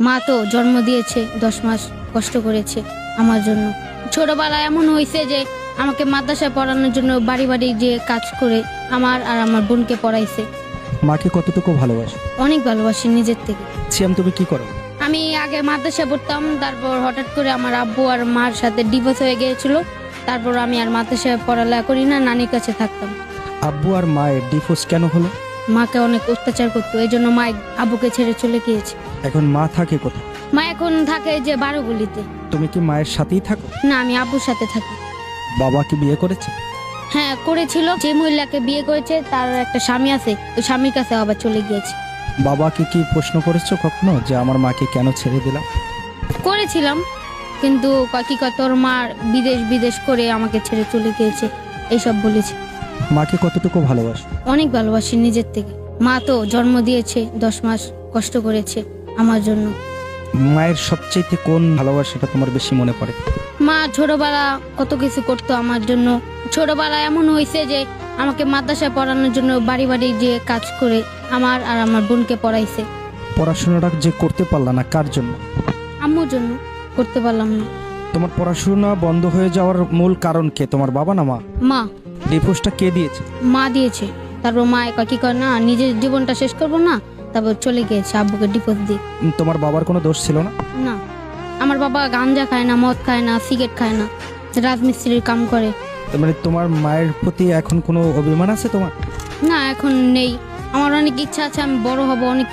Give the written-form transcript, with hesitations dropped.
মা তো জন্ম দিয়েছে, 10 মাস কষ্ট করেছে আমার জন্য। ছোটবেলায় এমন হয়েছে যে আমাকে মাদ্রাসায় পড়ানোর জন্য বাড়ি বাড়ি যে কাজ করে আমার আর আমার বোনকে পড়াইছে। মাকে কতটুকু ভালোবাসো? অনেক ভালোবাসি নিজের থেকে। সিয়াম, তুমি কি করো? আমি আগে মাদ্রাসায় পড়তাম, তারপর হঠাৎ করে আমার আব্বু আর মার সাথে ডিভোর্স হয়ে গিয়েছিল। তারপর আমি আর মাদ্রাসায় পড়ালেখা করি না, নানির কাছে থাকতাম। আব্বু আর মায়ের ডিভোর্স কেন হলো? মাকে অনেক অত্যাচার করতো, এই জন্য মা আব্বুকে ছেড়ে চলে গিয়েছে। এখন মা থাকে কোথায়? মা এখন থাকে যে 12 গলিতে। তুমি কি মায়ের সাথেই থাকো? না, আমি আব্বুর সাথে থাকি। বাবা কি বিয়ে করেছে? হ্যাঁ করেছিল, যে মহিলাকে বিয়ে করেছে তার একটা স্বামী আছে, ওই স্বামীর কাছে আবার চলে গিয়েছে। বাবাকে কি প্রশ্ন করেছো কখনো যে আমার মাকে কেন ছেড়ে দিলাম? করেছিলাম, কিন্তু কি কয় তোর মা বিদেশ বিদেশ করে আমাকে ছেড়ে চলে গিয়েছে, এইসব বলেছে। মাকে কতটুকু ভালোবাসো? অনেক ভালোবাসি নিজের থেকে। মা তো জন্ম দিয়েছে, 10 মাস কষ্ট করেছে আমার জন্য। মায়ের সবচেয়ে কোন ভালোবাসাটা তোমার বেশি মনে পড়ে? মা ছোটবেলা কত কিছু করতো আমার জন্য। ছোটবেলা এমন হয়েছে যে আমাকে মাদ্রাসায় পড়ানোর জন্য বাড়ি বাড়ি যে কাজ করে আমার আর আমার বোনকে পড়াইছে। পড়াশোনাটা যে করতে পারলা না কার জন্য? আম্মুর জন্য করতে পারলাম না। তোমার পড়াশোনা বন্ধ হয়ে যাওয়ার মূল কারণ কে, তোমার বাবা না মা? মা। ডিভোর্সটা কে দিয়েছে? মা দিয়েছে। তারপর মা কি করে না, নিজের জীবনটা শেষ করবো না, তারপর চলে গিয়েছে আব্বুকে ডিভোর্স দিয়ে। তোমার বাবার কোনো দোষ ছিল না? না, আমার বাবা গাঞ্জা খায় না, মদ খায় না, সিগারেট খায় না, রাজমিস্ত্রির কাম করে। তার মানে তোমার মায়ের প্রতি এখন কোনো অভিমান আছে তোমার? না, এখন নেই। আমার অনেক ইচ্ছা আছে, আমি বড় হব, অনেক